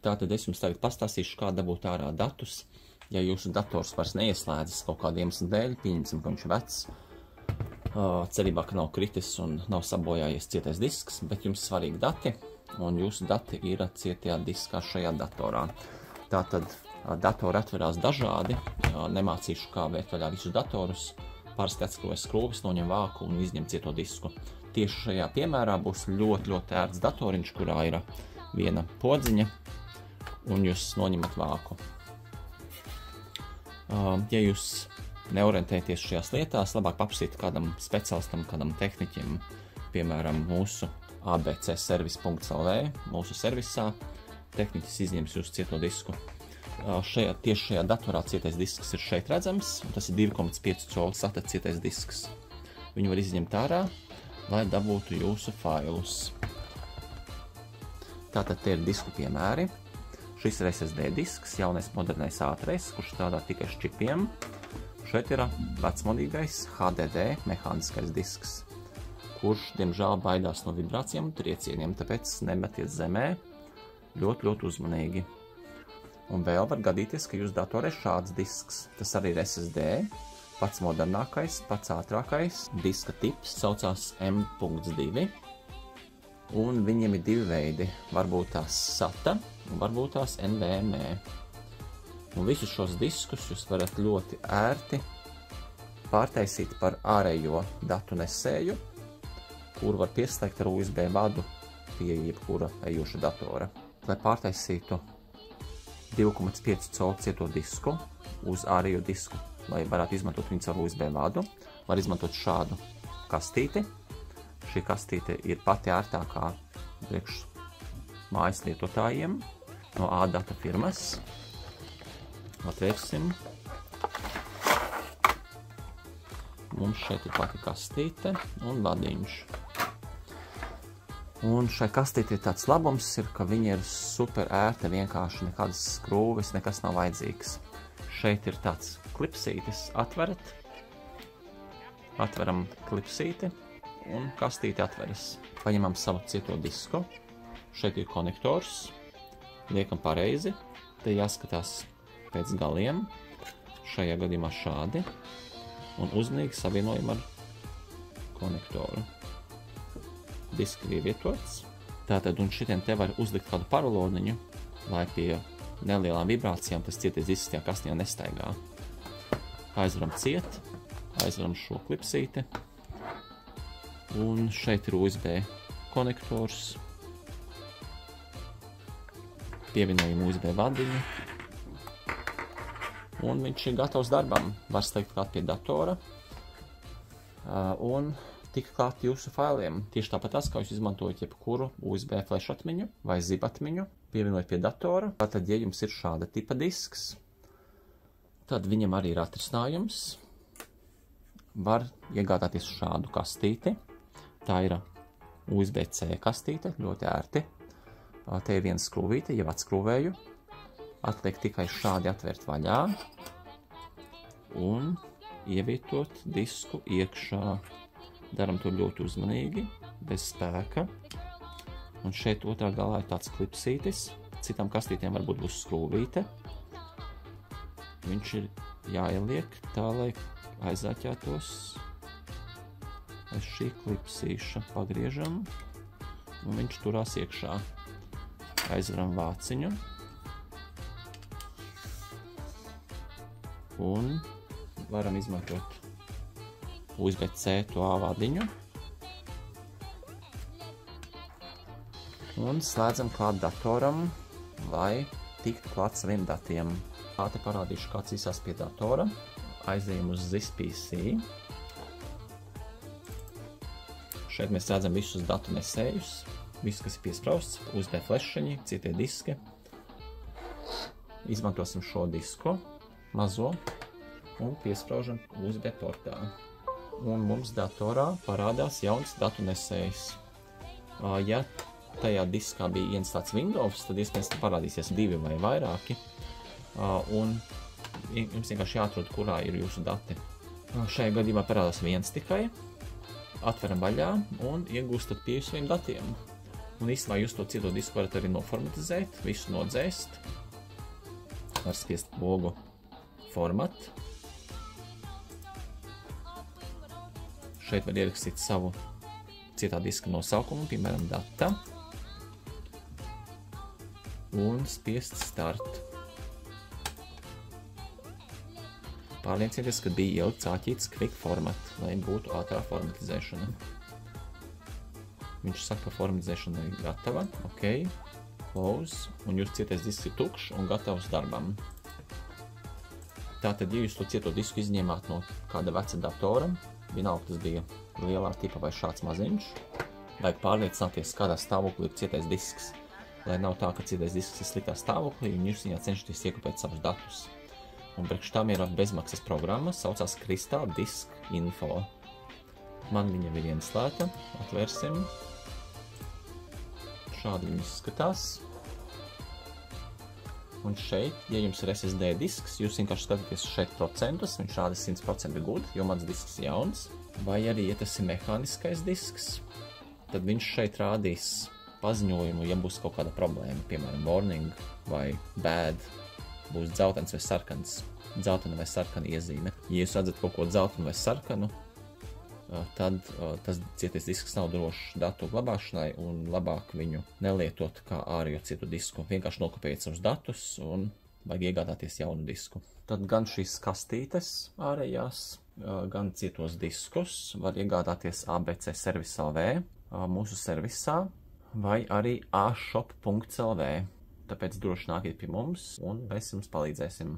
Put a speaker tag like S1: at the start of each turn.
S1: Tātad es jums tagad pastāstīšu, kā dabūt ārā datus, ja jūsu dators vairs neieslēdzas kaut kādiem iemeslu dēļ, pieņemsim, ka viņš ir vecs, cerībā, ka nav kritis un nav sabojājies cietais disks, bet jums svarīgi dati, un jūsu dati ir cietajā diskā šajā datorā. Tātad datori atverās dažādi, nemācīšu, kā vērt vaļā visus datorus, parasti atskrūvē skrūvis, noņem vāku un izņem cieto disku. Tieši šajā piemērā būs ļoti ērts datoriņš, kurā ir viena podziņa, un jūs noņemat vāku. Ja jūs neorientēties šajās lietās, labāk paprasīt kādam speciālistam, kādam tehniķim, piemēram, mūsu abcservis.lv, mūsu servisā, tehniķis izņems jūsu cieto disku. Tieši šajā datorā cietais disks ir šeit redzams, un tas ir 2,5 colu SATA cietais disks. Viņu var izņemt ārā, lai dabūtu jūsu failus. Tātad te ir disku piemēri. Šis ir SSD disks, jaunais modernais ātrais, kurš strādā tikai ar čipiem. Šeit ir vecmodīgais HDD mehāniskais disks, kurš, diemžēl, baidās no vibrācijām un triecieniem, tāpēc nemetiet zemē ļoti uzmanīgi. Un vēl var gadīties, ka jūs datorē šāds disks. Tas arī ir SSD, pats modernākais, pats ātrākais. Diska tips saucās M.2, un viņiem ir divi veidi. Varbūt tās SATA, un varbūt tās NVMe. Un visus šos diskus jūs varat ļoti ērti pārtaisīt par ārējo datu nesēju, kuru var pieslēgt ar USB vadu pie jebkura ejoša datora. Lai pārtaisītu 2,5 colu cieto disku uz ārējo disku, lai varētu izmantot viņu caur USB vadu, var izmantot šādu kastīti. Šī kastīte ir pati ērtākā priekš mājas lietotājiem no A-Data firmas. Atvērsim. Mums šeit ir pati kastīte un vadiņš. Un šai kastītei tāds labums ir, ka viņa ir super ērta, vienkārši nekādas skrūves, nekas nav vajadzīgs. Šeit ir tāds klipsītis, atveram klipsīti un kastīti atveras. Paņemam savu cieto disku, šeit ir konektors, liekam pareizi, te jāskatās pēc galiem, šajā gadījumā šādi, un uzmanīgi savienojam ar konektoru. Diski ir ievietots, tātad un šitiem te var uzlikt kādu paroloniņu, lai pie nelielām vibrācijām tas cietais disks tajā kastījā nestaigā. Aizveram ciet, aizveram šo klipsīti, un šeit ir USB konektors, pievienojam USB vadiņu, un viņš ir gatavs darbam. Var slēgt klāt pie datora, un tik klāt jūsu failiem. Tieši tāpat tas, kā jūs izmantojat jebkuru USB flash atmiņu vai zip atmiņu, pievienojat pie datora. Tātad, ja jums ir šāda tipa disks, tad viņam arī ir atrisinājums. Var iegādāties šādu kastīti. Tā ir USB-C kastīte, ļoti ērti. Te ir viena skrūvīte, jau atskrūvēju. Atliek tikai šādi atvērt vaļā un ievietot disku iekšā. Daram to ļoti uzmanīgi, bez spēka. Un šeit otrā galā ir tāds klipsītis. Citām kastītēm varbūt būs skrūvīte. Viņš ir jāieliek tā, lai aizāķētos aiz šī klipsīša. Pagriežam, un viņš turās iekšā. Aizveram vāciņu. Un varam izmantot USB-C to A vadiņu. Un slēdzam klāt datoram, lai tiktu klāt saviem datiem. Tā te parādīšu, kāds izsās pie datora. Aizējam uz This PC. Šeit mēs redzam visus datu nesējus. Viss, kas ir piesprausts, USB flashiņi, cietie diski. Izmantosim šo disku, mazo, un piespraužam USB portā. Un mums datorā parādās jauns datu nesējs. Ja tajā diskā bija instalēts Windows, tad iespējams parādīsies 2 vai vairāki. Un jums vienkārši jāatrod, kurā ir jūsu dati. Šajā gadījumā parādās viens tikai. Atveram vaļā un iegūstat pieeju saviem datiem. Un īstenībā jūs to cieto disku varat arī noformatizēt, visu nodzēst. Var spiest pogu format. Šeit var ierakstīt savu cietā diska nosaukumu, piemēram, data. Un spiest start. Pārliecieties, ka bija ielikts āķītis quick format, lai būtu ātrā formatizēšana. Viņš saka, ka formatizēšana ir gatava. Ok, close. Un jūs cietais disks ir tukšs un gatavs darbam. Tātad, ja jūs to cieto disku izņēmāt no kāda veca datora, vienalga tas bija lielā tipa vai šāds maziņš, vajag pārliecināties, kādā stāvoklī ir cietais disks. Lai nav tā, ka cietais disks ir sliktā stāvoklī un jūs viņā cenšaties iekopēt savus datus. Un priekš tam ir bezmaksas programma, saucās Crystal Disk Info. Man viņa ir ieslēgta, atvērsim. Šādi viņi izskatās. Un šeit, ja jums ir SSD disks, jūs vienkārši skatāties šeit procentus, viņš rāda 100% good, jo mans disks ir jauns. Vai arī, ja tas ir mehāniskais disks, tad viņš šeit rādīs paziņojumu, ja būs kaut kāda problēma, piemēram, warning vai bad, būs dzeltens vai sarkans, dzeltena vai sarkana iezīme. Ja jūs redzat kaut ko dzeltenu vai sarkanu, tad tas cietais disks nav drošs datu glabāšanai un labāk viņu nelietot kā ārējo cietu disku. Vienkārši nokopējiet savus datus un vajag iegādāties jaunu disku. Tad gan šīs kastītes ārējās, gan cietos diskus var iegādāties ABC Service LV, mūsu servisā, vai arī ashop.lv. Tāpēc droši nākiet pie mums un mēs jums palīdzēsim.